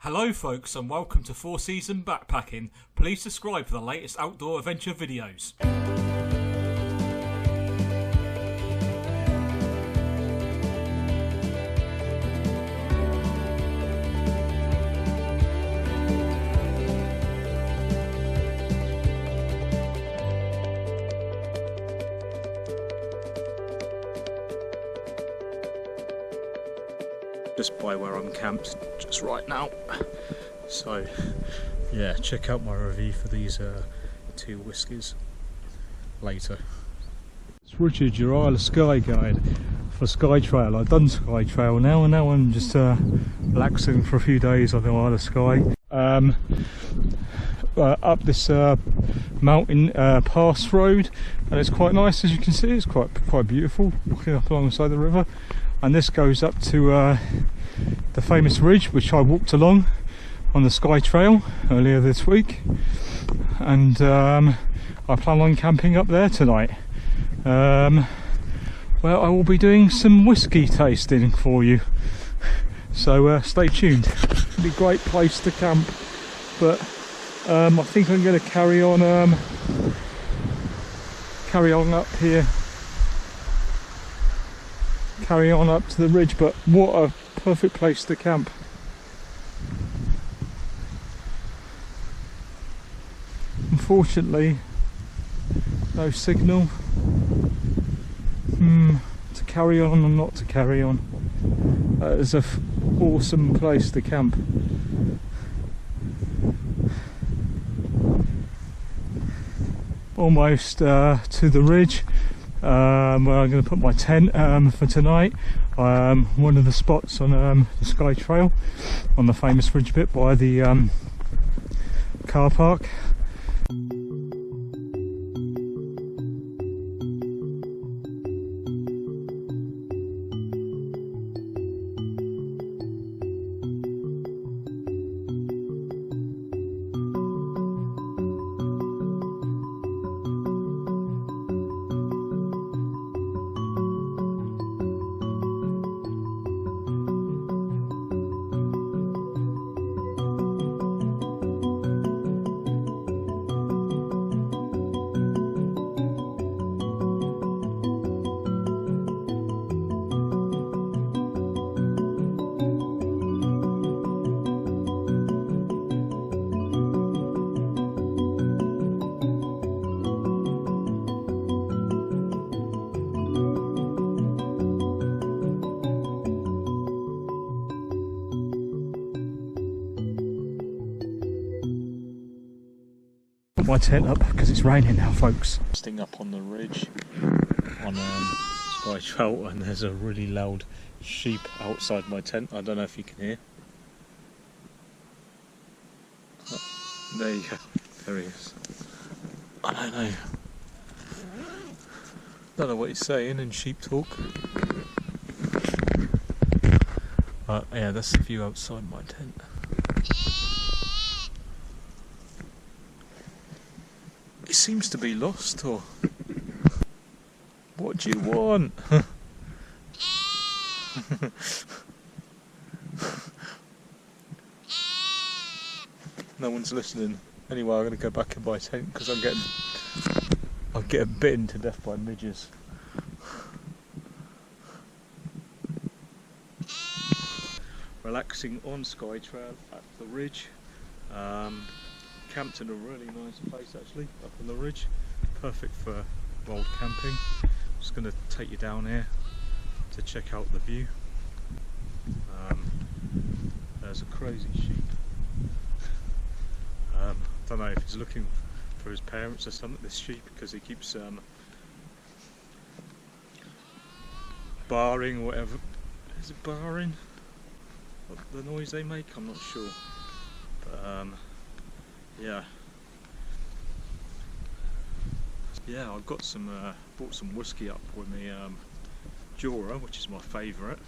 Hello folks and welcome to 4 Season Backpacking. Please subscribe for the latest outdoor adventure videos. Just by where I'm camped just right now, so yeah, check out my review for these two whiskies later. It's Richard, your Isle of Skye guide for Skye Trail. I've done Skye Trail now, and now I'm just relaxing for a few days on the Isle of Skye. Up this mountain pass road, and it's quite nice, as you can see. It's quite beautiful, walking up alongside the river. And this goes up to the famous ridge which I walked along on the Skye Trail earlier this week, and I plan on camping up there tonight. Well, I will be doing some whiskey tasting for you, so stay tuned. It'll be a great place to camp, but I think I'm going to carry on up here. Carry on up to the ridge, but what a perfect place to camp. Unfortunately, no signal to carry on or not to carry on. It's an awesome place to camp. Almost to the ridge. Where I'm going to put my tent for tonight. One of the spots on the Skye Trail, on the famous ridge bit by the car park. My tent up because it's raining now, folks. Sitting up on the ridge on Skye Trail, and there's a really loud sheep outside my tent. I don't know if you can hear. Oh, there you go. There he is. I don't know what he's saying in sheep talk. But yeah, that's the view outside my tent. He seems to be lost, or what do you want? No one's listening. Anyway, I'm going to go back in my tent because I'm getting bitten to death by midges. Relaxing on Skye Trail at the ridge. Camped in a really nice place actually, up on the ridge. Perfect for wild camping. Just going to take you down here to check out the view. There's a crazy sheep. Don't know if he's looking for his parents or something, this sheep, because he keeps barring or whatever. Is it barring? What the noise they make? I'm not sure. But yeah, I've got some bought some whiskey up with me, Jura, which is my favourite,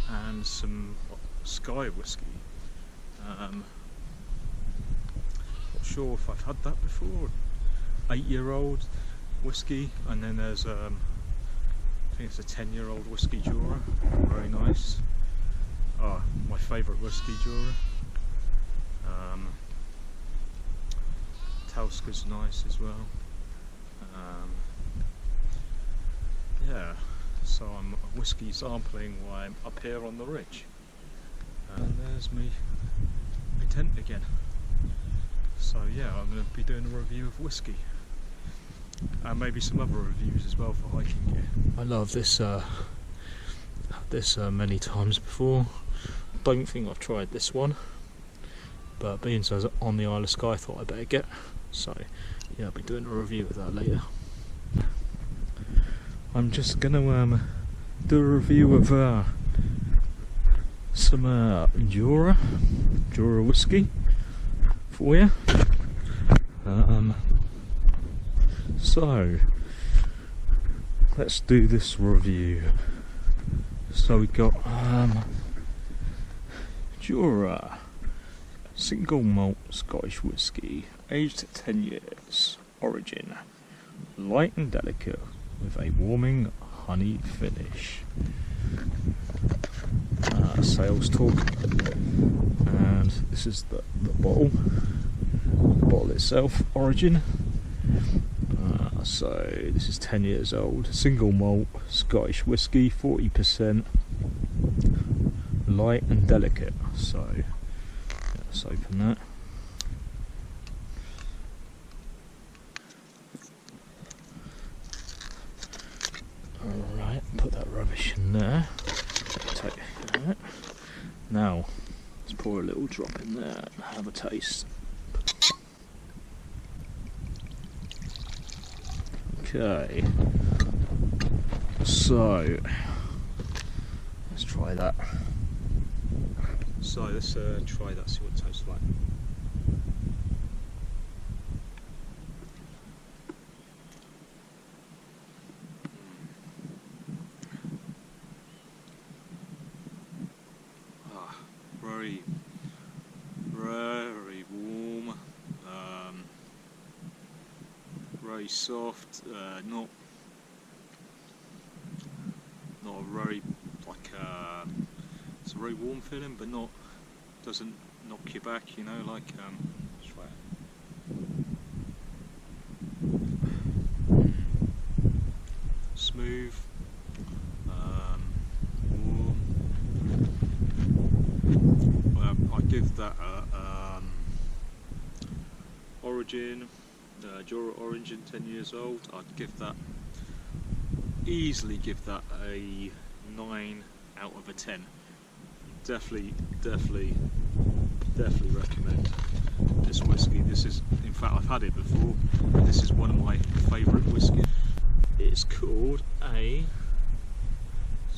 and some Skye whiskey. Not sure if I've had that before. 8-year-old whiskey, and then there's I think it's a 10-year-old whiskey Jura, very nice. my favourite Whisky Jura. Tauska's nice as well. Yeah, so I'm whisky sampling while I'm up here on the ridge. And there's my tent again. So yeah, I'm going to be doing a review of whisky. And maybe some other reviews as well for hiking gear. I love this, many times before. Don't think I've tried this one, but being so it's on the Isle of Skye, I thought I'd better get. So yeah, I'll be doing a review of that later. I'm just gonna do a review of some Jura whiskey for you. So let's do this review. So we got Jura single malt Scottish whisky, aged 10 years, origin light and delicate with a warming honey finish. Sales talk, and this is the bottle itself, origin. So this is 10 years old, single malt Scottish whisky, 40%, light and delicate. So let's open that. Alright, put that rubbish in there. Take that. Now let's pour a little drop in there and have a taste. Okay, so let's try that. So let's try that, see what it tastes like. Very warm, very soft, not a very it's a very warm feeling, but doesn't knock you back, you know, like let's try it. Smooth, warm. I give that origin, Jura origin, 10 years old. I'd easily give that a 9 out of a 10. Definitely recommend this whisky. This is, in fact, I've had it before. This is one of my favourite whiskies. It's called a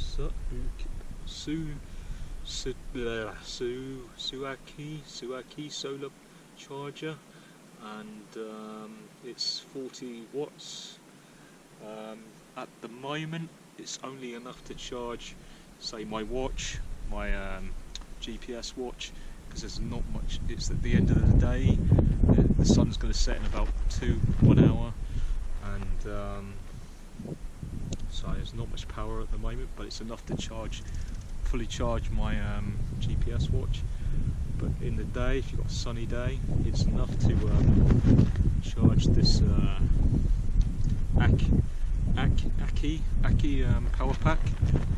Suaki solar charger, and it's 40 watts. At the moment it's only enough to charge, say, my watch, my GPS watch, because there's not much. It's at the end of the day, the sun's going to set in about 1 hour, and so there's not much power at the moment, but it's enough to fully charge my GPS watch. But in the day, if you've got a sunny day, it's enough to charge this Aki power pack,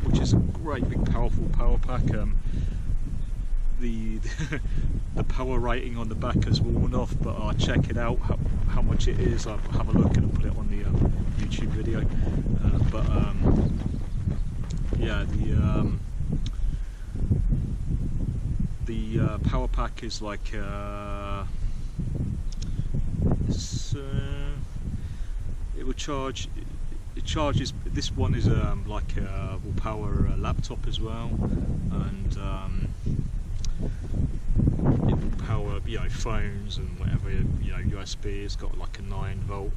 which is a great big powerful power pack. The power rating on the back has worn off, but I'll check it out how much it is. I'll have a look and I'll put it on the YouTube video. Yeah, the power pack is like it will charge. It charges. This one is like will power a laptop as well, and it will power, you know, phones and whatever, you know, USB. It's got like a 9-volt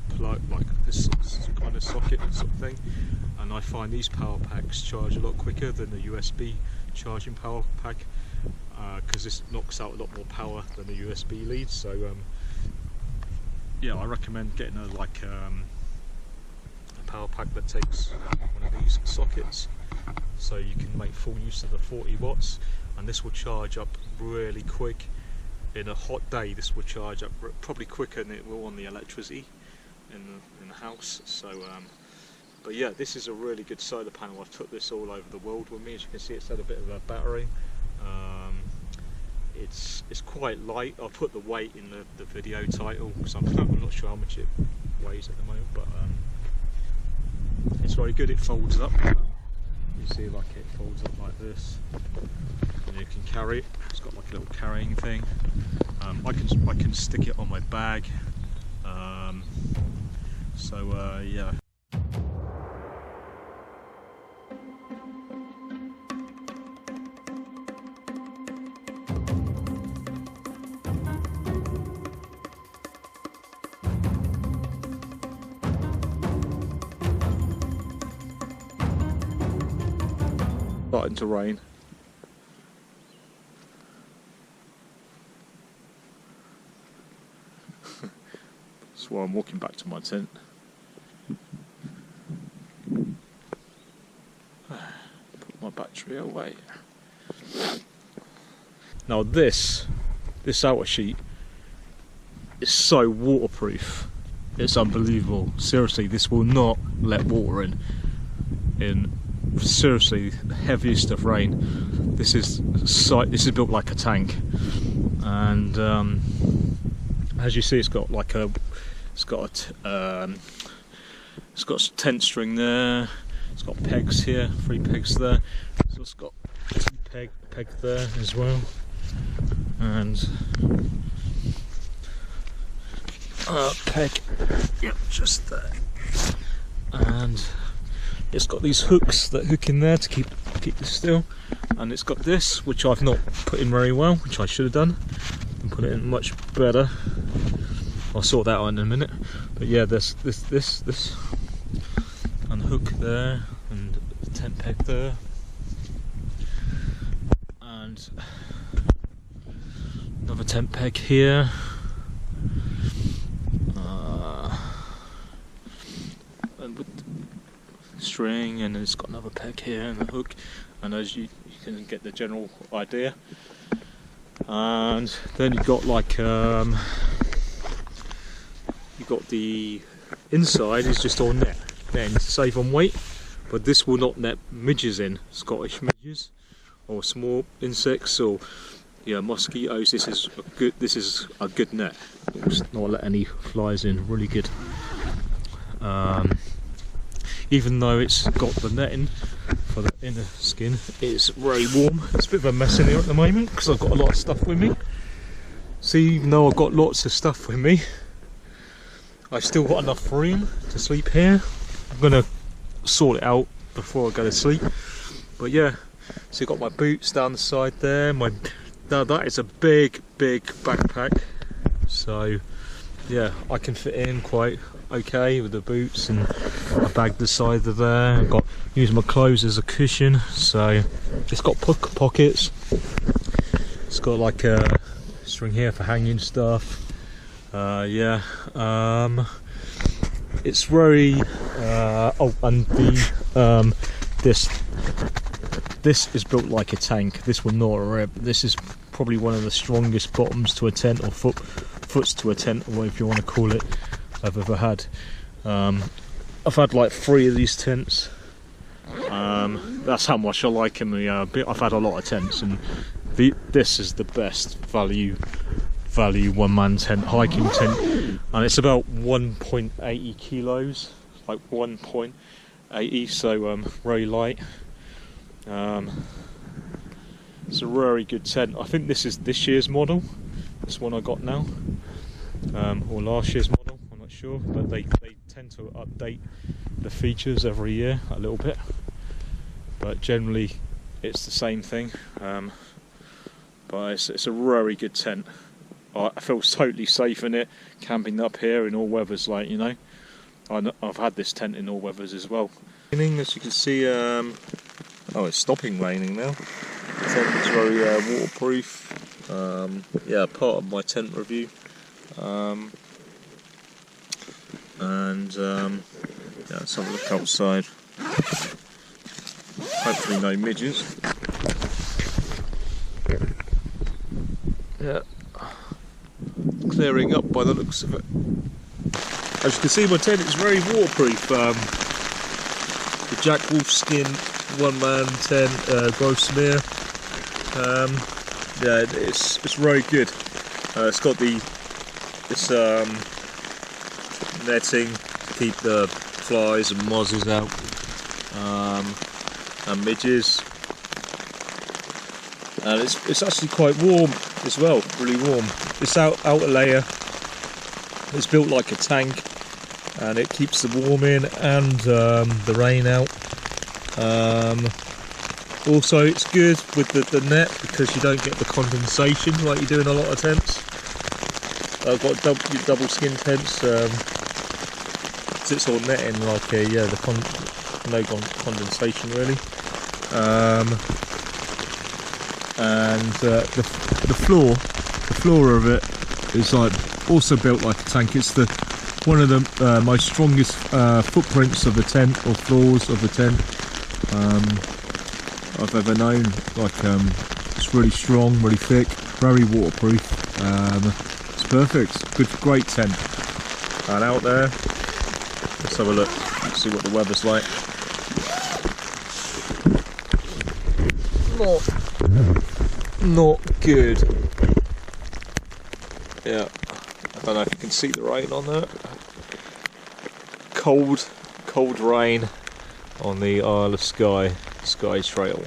plug, like this kind of socket sort of thing. And I find these power packs charge a lot quicker than the USB charging power pack, because this knocks out a lot more power than the USB leads. So yeah, I recommend getting a power pack that takes one of these sockets. so you can make full use of the 40 watts, and this will charge up really quick. In a hot day this will charge up probably quicker than it will on the electricity in the house. So but yeah, this is a really good solar panel. I've took this all over the world with me. As you can see, it's had a bit of a battery. It's quite light. I'll put the weight in the video title because I'm not sure how much it weighs at the moment, but it's very good. It folds up. You see, like, it folds up like this, and you can carry it. It's got like a little carrying thing. I can stick it on my bag. Yeah. Starting to rain. That's why I'm walking back to my tent. Put my battery away. Now this outer sheet is so waterproof. It's unbelievable. Seriously, this will not let water in seriously the heaviest of rain. This is built like a tank, and as you see, it's got a tent string there. It's got pegs here, 3 pegs there. So it's got 2 peg there as well, and peg, yep, just there. And it's got these hooks that hook in there to keep this still, and it's got this, which I've not put in very well, which I should have done and put it in much better. I'll sort that out in a minute. But yeah, this and hook there, and the tent peg there, and another tent peg here. And with the string, and it's got another peg here and the hook, and as you can get the general idea. And then you've got like you got the inside is just all net, then to save on weight, but this will not net midges in, Scottish midges or small insects or mosquitoes. This is a good net. It will not let any flies in. Really good. Even though it's got the netting for the inner skin, it's very warm. It's a bit of a mess in here at the moment because I've got a lot of stuff with me. See, even though I've got lots of stuff with me, I've still got enough room to sleep here. I'm going to sort it out before I go to sleep. But yeah, so you've got my boots down the side there. Now that is a big backpack. So yeah, I can fit in quite okay with the boots, and I bagged the side of there. I've got use my clothes as a cushion, so it's got pockets. It's got like a string here for hanging stuff. It's very and the this is built like a tank. This will not rip. This is probably one of the strongest bottoms to a tent, or foots to a tent, or whatever you want to call it, I've ever had. I've had like 3 of these tents. That's how much I like them. I've had a lot of tents, and this is the best value one-man tent, hiking tent, and it's about 1.80 kilos, like 1.80, so very light. It's a very good tent. I think this is this year's model, this one I got now, or last year's model, I'm not sure, but they tend to update the features every year a little bit, but generally it's the same thing. But it's a very good tent. I feel totally safe in it, camping up here in all weathers, like, you know. I've had this tent in all weathers as well. Raining, as you can see, oh, it's stopping raining now. The tent is very waterproof. Yeah, part of my tent review. Yeah, let's have a look outside. Hopefully no midges. Yeah, clearing up by the looks of it. As you can see, my tent is very waterproof. The Jack Wolfskin one-man tent, Grosmere. Yeah, it's very good. It's got this netting to keep the flies and mozzies out, and midges. And it's actually quite warm as well, really warm. This outer layer is built like a tank, and it keeps the warm in and the rain out. Also, it's good with the net because you don't get the condensation like you do in a lot of tents. I've got double skin tents. It's all netting like no condensation really. And the floor of it is like also built like a tank. It's one of the most strongest footprints of the tent, or floors of the tent, I've ever known. Like it's really strong, really thick, very waterproof. It's perfect. Great tent. And out there, let's have a look. Let's see what the weather's like. Not good. Yeah, I don't know if you can see the rain on that. Cold rain on the Isle of Skye, Skye Trail.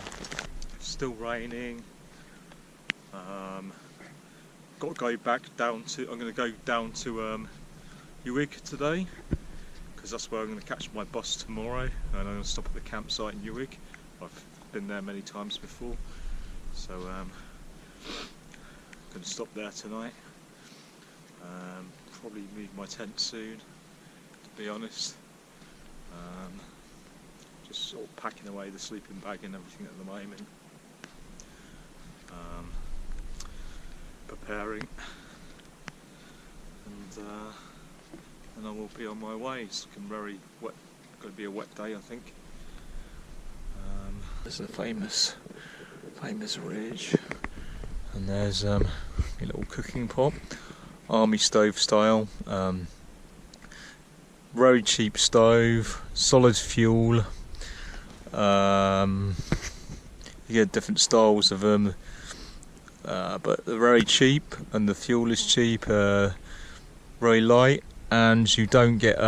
Still raining. Got to go back down to. I'm going to go down to Uig today, because that's where I'm going to catch my bus tomorrow, and I'm going to stop at the campsite in Uig. I've been there many times before, so I'm going to stop there tonight. Probably move my tent soon, to be honest. Just sort of packing away the sleeping bag and everything at the moment. Preparing, and I will be on my way. It's looking very wet. Going to be a wet day, I think. There's a famous ridge, and there's a little cooking pot, army stove style, very cheap stove, solid fuel. You get different styles of them, but they're very cheap, and the fuel is cheap, very light, and you don't get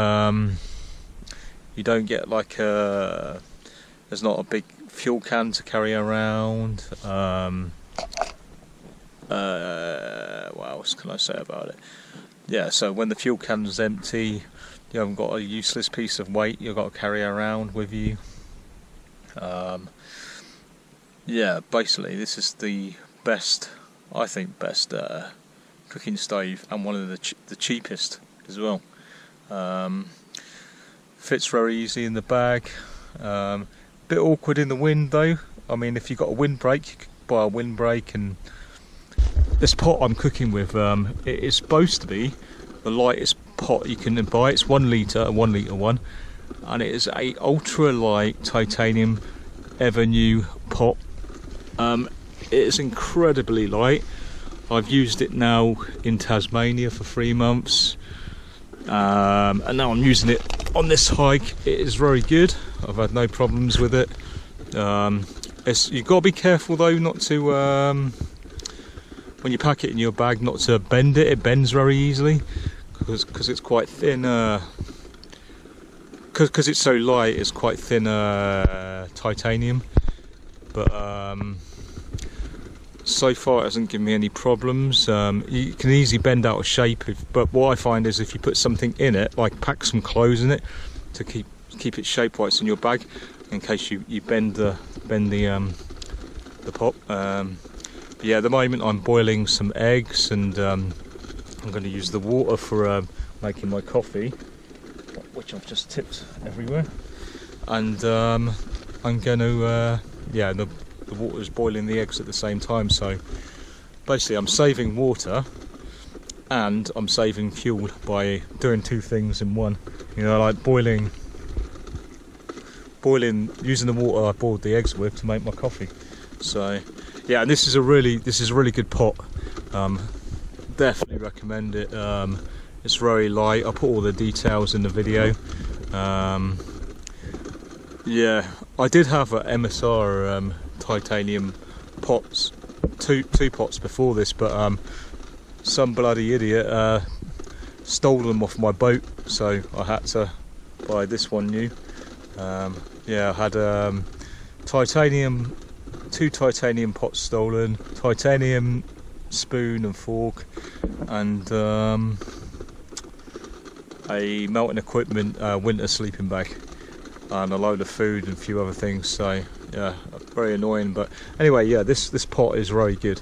like there's not a big fuel can to carry around. What else can I say about it? Yeah, so when the fuel can is empty, you haven't got a useless piece of weight you've got to carry around with you. Yeah, basically this is the best, I think, cooking stove, and one of the cheapest as well. Fits very easy in the bag. Bit awkward in the wind though. I mean, if you've got a windbreak, you could buy a windbreak. And this pot I'm cooking with, it is supposed to be the lightest pot you can buy. It's 1 litre, a 1 litre one, and it is a ultra light titanium ever new pot. It is incredibly light. I've used it now in Tasmania for 3 months, and now I'm using it on this hike. It is very good. I've had no problems with it. You've got to be careful though not to, when you pack it in your bag, not to bend it. It bends very easily because it's quite thin. Because it's so light, it's quite thin titanium. But so far it hasn't given me any problems. You can easily bend out of shape, but what I find is if you put something in it, like pack some clothes in it to keep it shaped while it's in your bag, in case you bend the pot. But yeah, at the moment I'm boiling some eggs, and I'm going to use the water for making my coffee, which I've just tipped everywhere. And I'm going to the water is boiling the eggs at the same time, so basically I'm saving water and I'm saving fuel by doing 2 things in one. You know, like boiling using the water I boiled the eggs with to make my coffee. So yeah, and this is a really good pot. Definitely recommend it. It's very light. I'll put all the details in the video. Yeah, I did have a MSR titanium pots, two pots before this, but some bloody idiot stole them off my boat, so I had to buy this one new. Yeah, I had two titanium pots stolen, titanium spoon and fork, and a melting equipment winter sleeping bag, and a load of food and a few other things. So yeah, very annoying. But anyway, yeah, this pot is very good,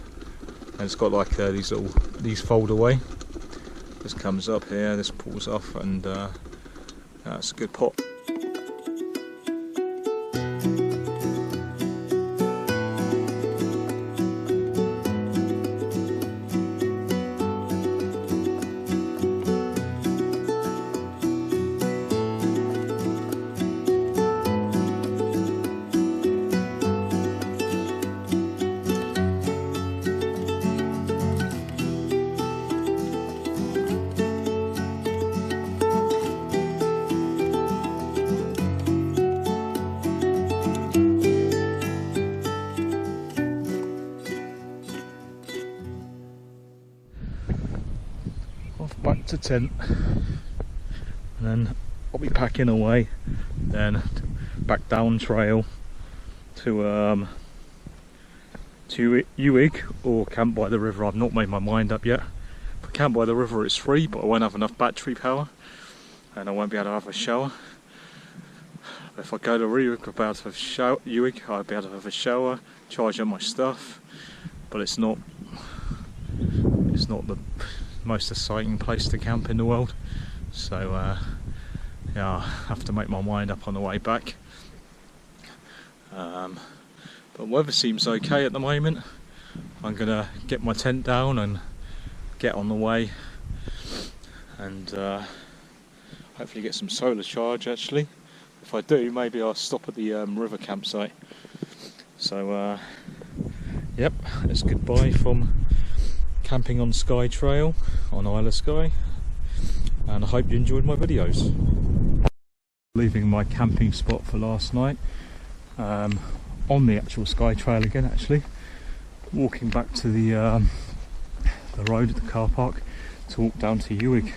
and it's got like these fold away. This comes up here, this pulls off, and yeah, it's a good pot. Back to tent, and then I'll be packing away, then back down trail to Uig or camp by the river. I've not made my mind up yet. For camp by the river it's free, but I won't have enough battery power and I won't be able to have a shower. If I go to Uig, I'll be able to have I'll be able to have a shower, charge up my stuff, but it's not the most exciting place to camp in the world. So yeah, I'll have to make my mind up on the way back. But weather seems okay at the moment. I'm gonna get my tent down and get on the way, and hopefully get some solar charge. Actually, if I do, maybe I'll stop at the river campsite. So yep, it's goodbye from camping on Skye Trail on Isle of Skye, and I hope you enjoyed my videos. Leaving my camping spot for last night, on the actual Skye Trail again, actually walking back to the road at the car park to walk down to Uig.